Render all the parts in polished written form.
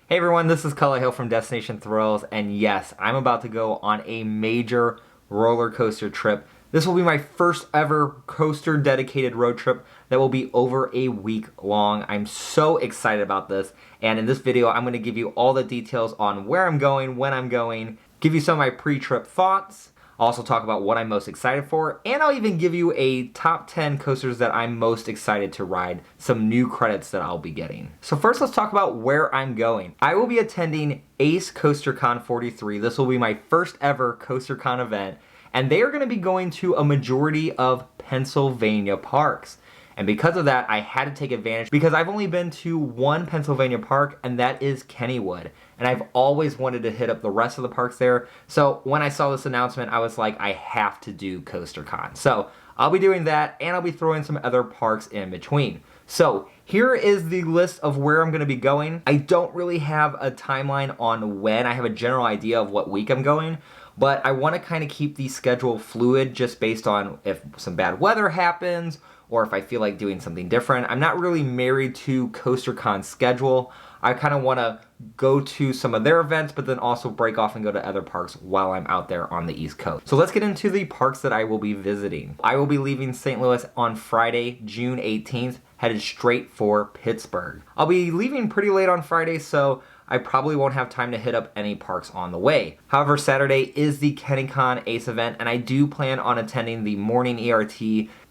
Hey everyone, this is Cullah Hill from Destination Thrills, and yes, I'm about to go on a major roller coaster trip. This will be my first ever coaster dedicated road trip that will be over a week long. I'm so excited about this, and in this video I'm going to give you all the details on where I'm going, when I'm going, give you some of my pre-trip thoughts. I'll also talk about what I'm most excited for, and I'll even give you a top 10 coasters that I'm most excited to ride, some new credits that I'll be getting. So first let's talk about where I'm going. I will be attending Ace CoasterCon 43. This will be my first ever CoasterCon event, and they are going to be going to a majority of Pennsylvania parks. And because of that, I had to take advantage because I've only been to one Pennsylvania park, and that is Kennywood. And I've always wanted to hit up the rest of the parks there. So when I saw this announcement, I was like, I have to do CoasterCon. So I'll be doing that, and I'll be throwing some other parks in between. So here is the list of where I'm going to be going. I don't really have a timeline on when. I have a general idea of what week I'm going, but I want to kind of keep the schedule fluid just based on if some bad weather happens or if I feel like doing something different. I'm not really married to CoasterCon's schedule. I kind of want to go to some of their events, but then also break off and go to other parks while I'm out there on the East Coast. So let's get into the parks that I will be visiting. I will be leaving St. Louis on Friday, June 18th, headed straight for Pittsburgh. I'll be leaving pretty late on Friday, so I probably won't have time to hit up any parks on the way. However, Saturday is the KennyCon Ace event, and I do plan on attending the morning ERT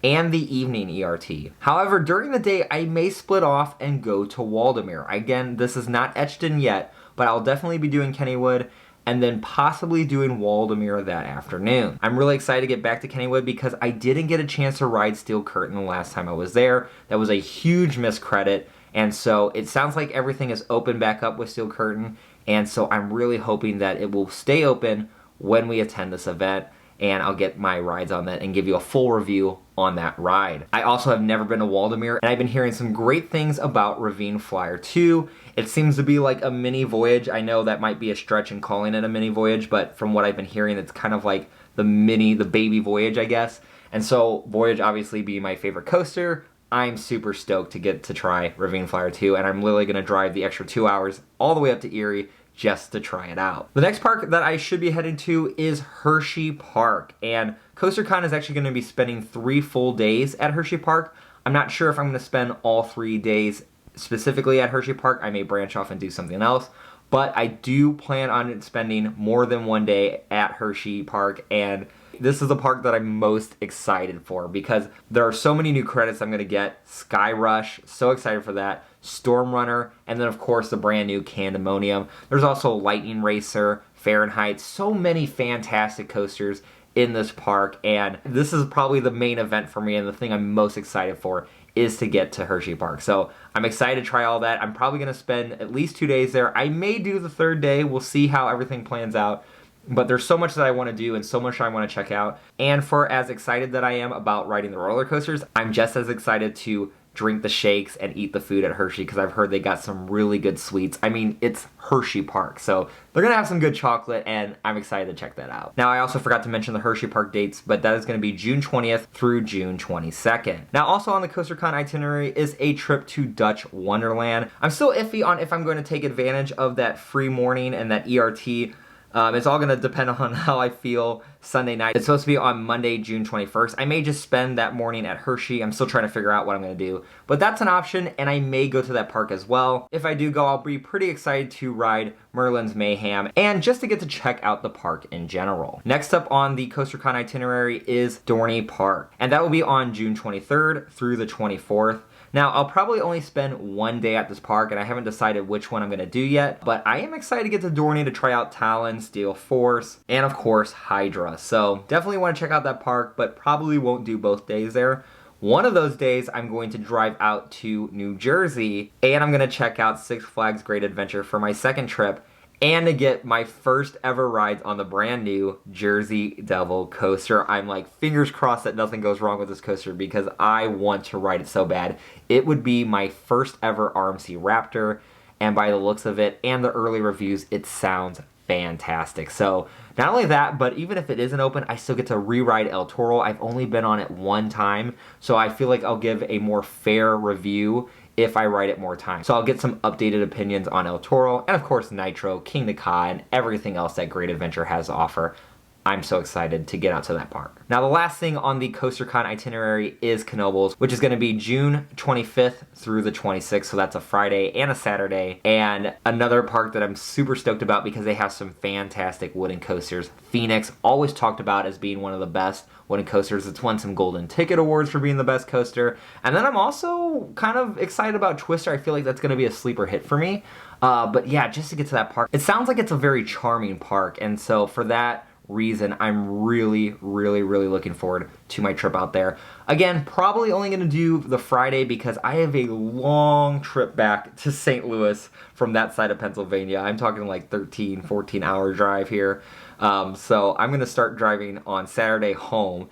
and the evening ERT. However, during the day, I may split off and go to Waldameer. Again, this is not etched in yet, but I'll definitely be doing Kennywood and then possibly doing Waldameer that afternoon. I'm really excited to get back to Kennywood because I didn't get a chance to ride Steel Curtain the last time I was there. That was a huge miscredit. And so it sounds like everything is open back up with Steel Curtain, and so I'm really hoping that it will stay open when we attend this event, and I'll get my rides on that and give you a full review on that ride. I also have never been to Waldameer, and I've been hearing some great things about Ravine Flyer 2. It seems to be like a mini voyage. I know that might be a stretch in calling it a mini voyage, but from what I've been hearing, it's kind of like the baby voyage, I guess. And so Voyage obviously being my favorite coaster, I'm super stoked to get to try Ravine Flyer 2, and I'm literally going to drive the extra 2 hours all the way up to Erie just to try it out. The next park that I should be heading to is Hersheypark, and CoasterCon is actually going to be spending 3 full days at Hersheypark. I'm not sure if I'm going to spend all 3 days specifically at Hersheypark. I may branch off and do something else, but I do plan on spending more than 1 day at Hersheypark, and this is the park that I'm most excited for because there are so many new credits I'm going to get. Sky Rush, so excited for that. Storm Runner, and then of course the brand new Candemonium. There's also Lightning Racer, Fahrenheit, so many fantastic coasters in this park, and this is probably the main event for me, and the thing I'm most excited for is to get to Hersheypark. So I'm excited to try all that. I'm probably going to spend at least 2 days there. I may do the 3rd day. We'll see how everything plans out. But there's so much that I want to do and so much I want to check out. And for as excited that I am about riding the roller coasters, I'm just as excited to drink the shakes and eat the food at Hershey because I've heard they got some really good sweets. I mean, it's Hersheypark, so they're going to have some good chocolate, and I'm excited to check that out. Now, I also forgot to mention the Hersheypark dates, but that is going to be June 20th through June 22nd. Now, also on the CoasterCon itinerary is a trip to Dutch Wonderland. I'm still iffy on if I'm going to take advantage of that free morning and that ERT. It's all going to depend on how I feel Sunday night. It's supposed to be on Monday, June 21st. I may just spend that morning at Hershey. I'm still trying to figure out what I'm going to do. But that's an option, and I may go to that park as well. If I do go, I'll be pretty excited to ride Merlin's Mayhem and just to get to check out the park in general. Next up on the CoasterCon itinerary is Dorney Park, and that will be on June 23rd through the 24th. Now, I'll probably only spend 1 day at this park, and I haven't decided which one I'm going to do yet, but I am excited to get to Dorney to try out Talon, Steel Force, and of course, Hydra. So definitely want to check out that park, but probably won't do both days there. One of those days, I'm going to drive out to New Jersey, and I'm going to check out Six Flags Great Adventure for my second trip, and to get my first ever rides on the brand new Jersey Devil coaster. I'm like, fingers crossed that nothing goes wrong with this coaster because I want to ride it so bad. It would be my first ever RMC Raptor, and by the looks of it and the early reviews, it sounds fantastic. So not only that, but even if it isn't open, I still get to re-ride El Toro. I've only been on it 1 time, so I feel like I'll give a more fair review if I ride it more times. So I'll get some updated opinions on El Toro, and of course Nitro, King the Ka, and everything else that Great Adventure has to offer. I'm so excited to get out to that park. Now the last thing on the CoasterCon itinerary is Knoebels, which is going to be June 25th through the 26th, so that's a Friday and a Saturday, and another park that I'm super stoked about because they have some fantastic wooden coasters. Phoenix, always talked about as being one of the best wooden coasters. It's won some golden ticket awards for being the best coaster, and then I'm also kind of excited about Twister. I feel like that's going to be a sleeper hit for me, but yeah, just to get to that park, it sounds like it's a very charming park, and so for that reason, I'm really looking forward to my trip out there. Again, probably only going to do the Friday because I have a long trip back to St. Louis from that side of Pennsylvania. I'm talking like 13, 14 hour drive here. So I'm going to start driving on Saturday home.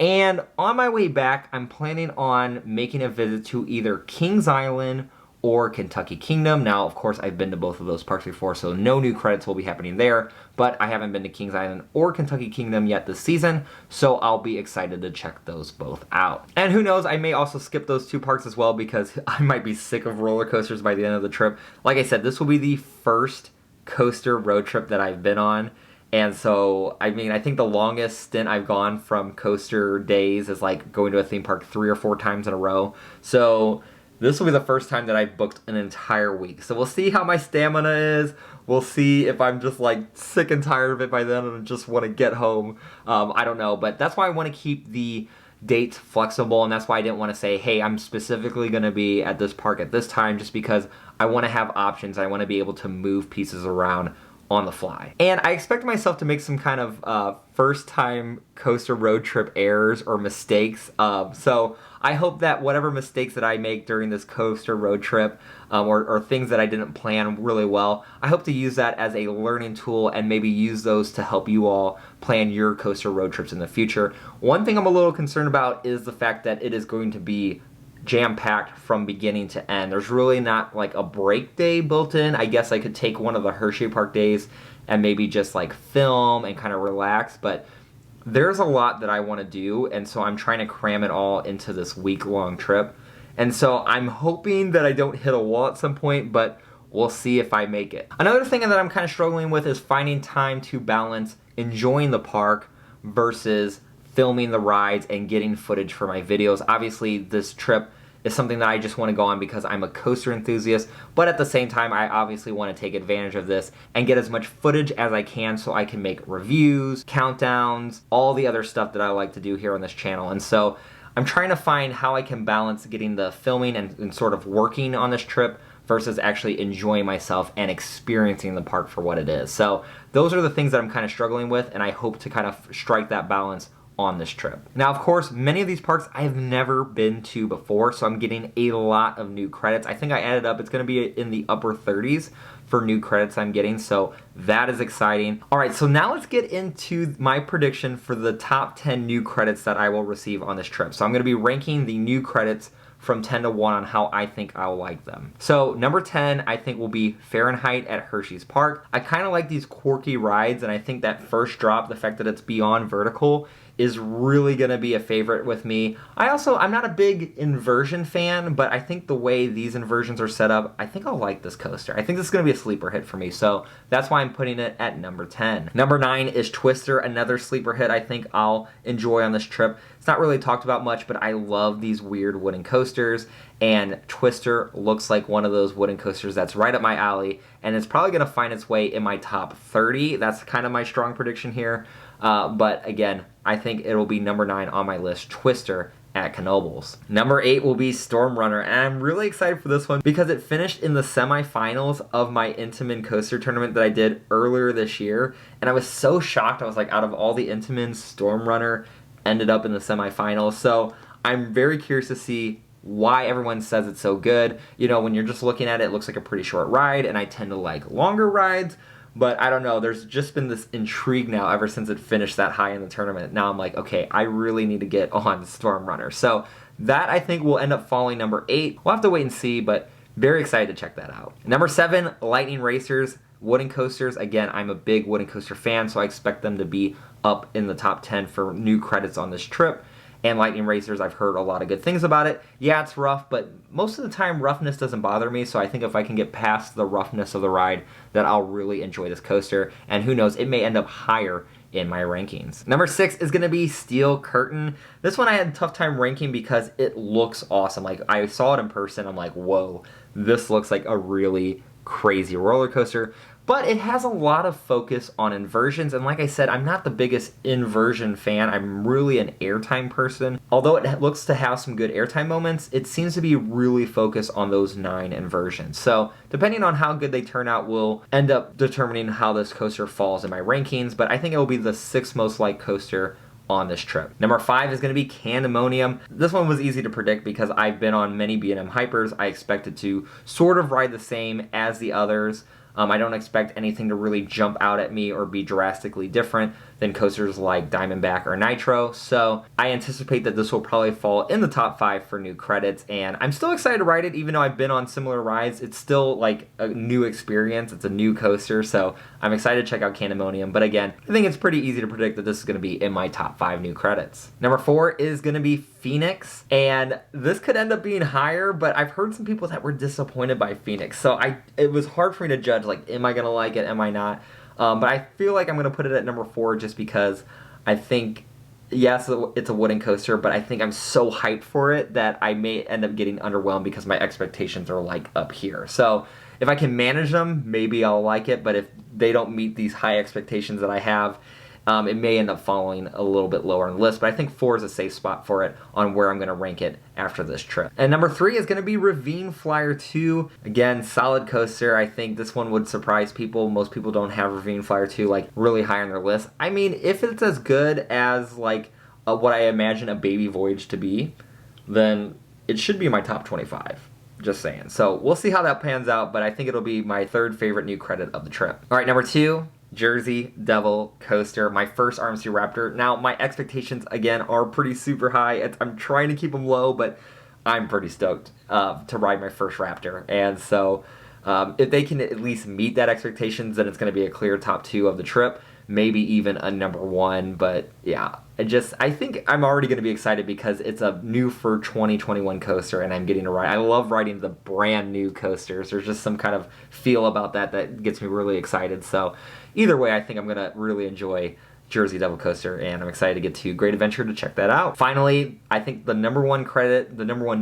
And on my way back, I'm planning on making a visit to either Kings Island or Kentucky Kingdom. Now, of course, I've been to both of those parks before, so no new credits will be happening there, but I haven't been to Kings Island or Kentucky Kingdom yet this season, so I'll be excited to check those both out. And who knows, I may also skip those two parks as well because I might be sick of roller coasters by the end of the trip. Like I said, this will be the first coaster road trip that I've been on, and so, I mean, I think the longest stint I've gone from coaster days is like going to a theme park 3 or 4 times in a row. So this will be the first time that I've booked an entire week. So we'll see how my stamina is. We'll see if I'm just like sick and tired of it by then and just want to get home. I don't know, but that's why I want to keep the dates flexible, and that's why I didn't want to say, hey, I'm specifically going to be at this park at this time, just because I want to have options. I want to be able to move pieces around on the fly. And I expect myself to make some kind of first time coaster road trip errors or mistakes. So I hope that whatever mistakes that I make during this coaster road trip or things that I didn't plan really well, I hope to use that as a learning tool and maybe use those to help you all plan your coaster road trips in the future. One thing I'm a little concerned about is the fact that it is going to be jam-packed from beginning to end. There's really not like a break day built in. I guess I could take one of the Hersheypark days and maybe just like film and kind of relax, but there's a lot that I want to do, and so I'm trying to cram it all into this week-long trip. And so I'm hoping that I don't hit a wall at some point, but we'll see if I make it. Another thing that I'm kind of struggling with is finding time to balance enjoying the park versus filming the rides and getting footage for my videos. Obviously, this trip is something that I just want to go on because I'm a coaster enthusiast, but at the same time, I obviously want to take advantage of this and get as much footage as I can so I can make reviews, countdowns, all the other stuff that I like to do here on this channel. And so I'm trying to find how I can balance getting the filming and sort of working on this trip versus actually enjoying myself and experiencing the park for what it is. So those are the things that I'm kind of struggling with, and I hope to kind of strike that balance on this trip. Now, of course, many of these parks I have never been to before, so I'm getting a lot of new credits. I think I added up, it's going to be in the upper 30s for new credits I'm getting, so that is exciting. All right, so now let's get into my prediction for the top 10 new credits that I will receive on this trip. So I'm going to be ranking the new credits from 10 to 1 on how I think I'll like them. So number 10, I think will be Fahrenheit at Hershey's Park. I kind of like these quirky rides, and I think that first drop, the fact that it's beyond vertical, is really gonna be a favorite with me. I'm not a big inversion fan, but I think the way these inversions are set up, I think I'll like this coaster. I think this is gonna be a sleeper hit for me, so that's why I'm putting it at number 10. Number 9 is Twister, another sleeper hit I think I'll enjoy on this trip. It's not really talked about much, but I love these weird wooden coasters, and Twister looks like one of those wooden coasters that's right up my alley, and it's probably gonna find its way in my top 30. That's kind of my strong prediction here. But again, I think it'll be number 9 on my list, Twister at Knoebels. Number 8 will be Storm Runner, and I'm really excited for this one because it finished in the semifinals of my Intamin coaster tournament that I did earlier this year, and I was so shocked. I was like, out of all the Intamins, Storm Runner ended up in the semifinals, so I'm very curious to see why everyone says it's so good. You know, when you're just looking at it, it looks like a pretty short ride, and I tend to like longer rides, but I don't know, there's just been this intrigue now ever since it finished that high in the tournament. Now I'm like, okay, I really need to get on Storm Runner. So that I think will end up falling number 8. We'll have to wait and see, but very excited to check that out. Number 7, Lightning Racers, wooden coasters. Again, I'm a big wooden coaster fan, so I expect them to be up in the top 10 for new credits on this trip. and Lightning Racers, I've heard a lot of good things about it. Yeah, it's rough, but most of the time roughness doesn't bother me, so I think if I can get past the roughness of the ride, that I'll really enjoy this coaster, and who knows, it may end up higher in my rankings. Number 6 is going to be Steel Curtain. This one I had a tough time ranking because it looks awesome. Like, I saw it in person, I'm like, whoa, this looks like a really crazy roller coaster. But it has a lot of focus on inversions, and like I said, I'm not the biggest inversion fan. I'm really an airtime person. Although it looks to have some good airtime moments, it seems to be really focused on those 9 inversions. So depending on how good they turn out will end up determining how this coaster falls in my rankings, but I think it will be the 6th most liked coaster on this trip. Number 5 is going to be Candemonium. This one was easy to predict because I've been on many B&M Hypers. I expected to sort of ride the same as the others. I don't expect anything to really jump out at me or be drastically different than coasters like Diamondback or Nitro, so I anticipate that this will probably fall in the top 5 for new credits, and I'm still excited to ride it. Even though I've been on similar rides, it's still like a new experience. It's a new coaster, so I'm excited to check out Candemonium, but again, I think it's pretty easy to predict that this is going to be in my top 5 new credits. Number 4 is going to be Phoenix, and this could end up being higher, but I've heard some people that were disappointed by Phoenix, so it was hard for me to judge, like, am I going to like it, am I not? But I feel like I'm going to put it at number 4 just because I think, yes, it's a wooden coaster, but I think I'm so hyped for it that I may end up getting underwhelmed because my expectations are like up here. So if I can manage them, maybe I'll like it, but if they don't meet these high expectations that I have, it may end up falling a little bit lower on the list, but I think 4 is a safe spot for it on where I'm going to rank it after this trip. And number 3 is going to be Ravine Flyer 2. Again, solid coaster. I think this one would surprise people. Most people don't have Ravine Flyer 2 like really high on their list. I mean, if it's as good as like what I imagine a Baby Voyage to be, then it should be in my top 25. Just saying. So we'll see how that pans out, but I think it'll be my 3rd favorite new credit of the trip. All right, number 2. Jersey Devil Coaster, my first RMC Raptor. Now, my expectations, again, are pretty super high. I'm trying to keep them low, but I'm pretty stoked to ride my first Raptor. And so, if they can at least meet that expectations, then it's going to be a clear top 2 of the trip. Maybe even a number 1, but yeah. I think I'm already going to be excited because it's a new for 2021 coaster and I'm getting to ride. I love riding the brand new coasters. There's just some kind of feel about that gets me really excited. So either way, I think I'm going to really enjoy Jersey Devil Coaster, and I'm excited to get to Great Adventure to check that out. Finally, I think the number 1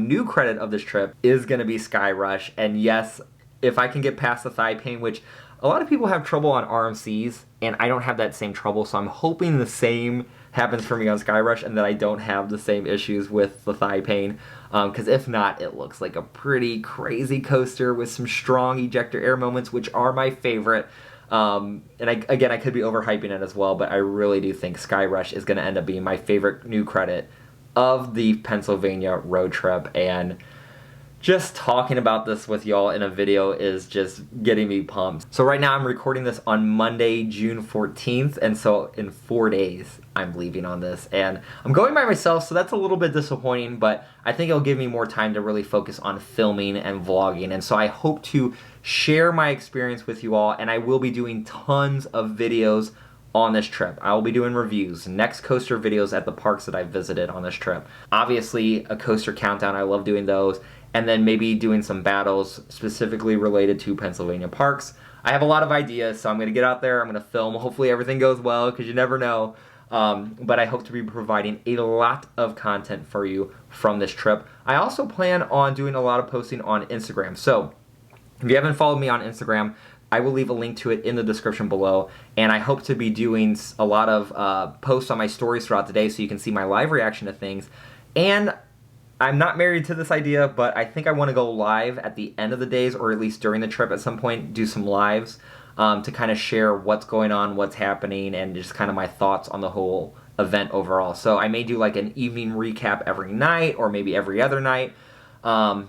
new credit of this trip is going to be Sky Rush. And yes, if I can get past the thigh pain, which a lot of people have trouble on RMCs, and I don't have that same trouble, so I'm hoping the same happens for me on Sky Rush and that I don't have the same issues with the thigh pain, because if not, it looks like a pretty crazy coaster with some strong ejector air moments, which are my favorite. And I could be overhyping it as well, but I really do think Sky Rush is going to end up being my favorite new credit of the Pennsylvania road trip, and just talking about this with y'all in a video is just getting me pumped. So right now I'm recording this on Monday, June 14th, and so in 4 days I'm leaving on this. And I'm going by myself, so that's a little bit disappointing, but I think it'll give me more time to really focus on filming and vlogging. And so I hope to share my experience with you all, and I will be doing tons of videos on this trip. I will be doing reviews, next coaster videos at the parks that I visited on this trip. Obviously, a coaster countdown, I love doing those. And then maybe doing some battles specifically related to Pennsylvania parks. I have a lot of ideas, so I'm going to get out there, I'm going to film. Hopefully everything goes well, because you never know. But I hope to be providing a lot of content for you from this trip. I also plan on doing a lot of posting on Instagram. So if you haven't followed me on Instagram, I will leave a link to it in the description below. And I hope to be doing a lot of posts on my stories throughout the day so you can see my live reaction to things. And I'm not married to this idea, but I think I want to go live at the end of the days, or at least during the trip at some point, do some lives to kind of share what's going on, what's happening, and just kind of my thoughts on the whole event overall. So I may do like an evening recap every night, or maybe every other night.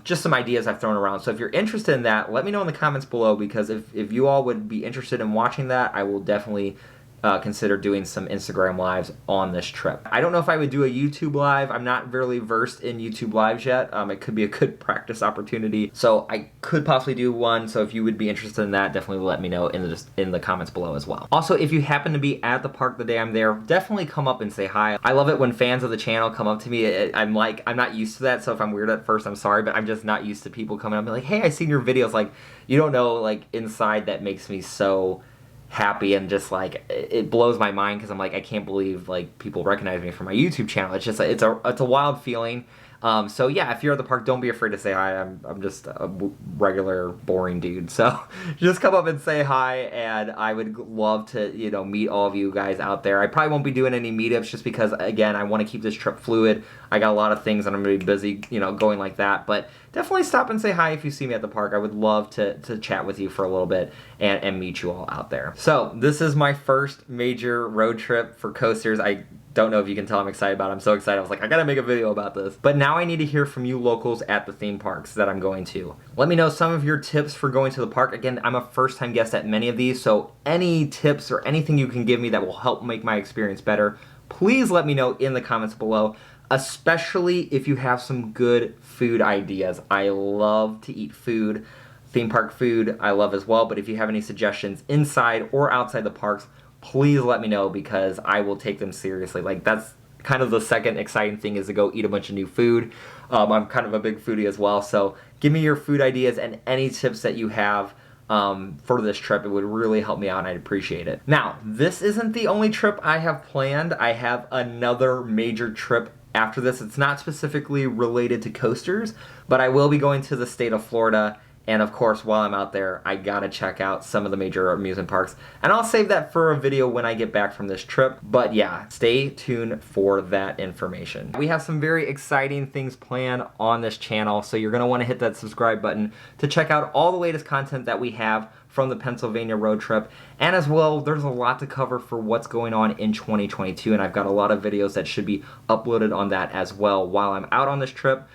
Just some ideas I've thrown around. So if you're interested in that, let me know in the comments below, because if you all would be interested in watching that, I will definitely consider doing some Instagram lives on this trip. I don't know if I would do a YouTube live. I'm not really versed in YouTube lives yet. It could be a good practice opportunity. So I could possibly do one. So if you would be interested in that, definitely let me know in the comments below as well. Also, if you happen to be at the park the day I'm there, definitely come up and say hi. I love it when fans of the channel come up to me. I'm not used to that. So if I'm weird at first, I'm sorry, but I'm just not used to people coming up and be like, hey, I seen your videos. Like, you don't know, like inside that makes me so happy, and just like it blows my mind because I'm like, I can't believe like people recognize me from my YouTube channel. It's just it's a wild feeling. So yeah, if you're at the park, don't be afraid to say hi. I'm just a regular boring dude, so just come up and say hi, and I would love to, you know, meet all of you guys out there. I probably won't be doing any meetups just because, again, I want to keep this trip fluid. I got a lot of things and I'm gonna be busy, you know, going like that, but definitely stop and say hi if you see me at the park. I would love to chat with you for a little bit and meet you all out there. So this is my first major road trip for coasters. I don't know if you can tell I'm excited about it. I'm so excited. I was like, I gotta make a video about this. But now I need to hear from you locals at the theme parks that I'm going to. Let me know some of your tips for going to the park. Again, I'm a first-time guest at many of these, so any tips or anything you can give me that will help make my experience better, please let me know in the comments below, especially if you have some good food ideas. I love to eat food. Theme park food I love as well, but if you have any suggestions inside or outside the parks, please let me know because I will take them seriously. Like, that's kind of the second exciting thing, is to go eat a bunch of new food. I'm kind of a big foodie as well, so give me your food ideas and any tips that you have for this trip. It would really help me out and I'd appreciate it. Now, this isn't the only trip I have planned. I have another major trip after this. It's not specifically related to coasters, but I will be going to the state of Florida. And of course, while I'm out there, I gotta check out some of the major amusement parks. And I'll save that for a video when I get back from this trip. But yeah, stay tuned for that information. We have some very exciting things planned on this channel, so you're gonna wanna hit that subscribe button to check out all the latest content that we have from the Pennsylvania road trip. And as well, there's a lot to cover for what's going on in 2022, and I've got a lot of videos that should be uploaded on that as well while I'm out on this trip.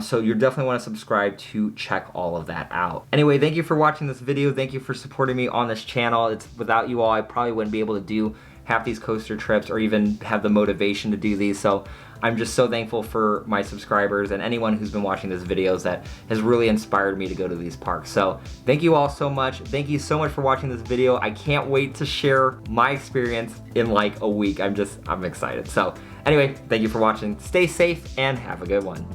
So you definitely want to subscribe to check all of that out. Anyway, thank you for watching this video. Thank you for supporting me on this channel. Without you all, I probably wouldn't be able to do half these coaster trips or even have the motivation to do these. So I'm just so thankful for my subscribers and anyone who's been watching these videos that has really inspired me to go to these parks. So thank you all so much. Thank you so much for watching this video. I can't wait to share my experience in like a week. I'm excited. So anyway, thank you for watching. Stay safe and have a good one.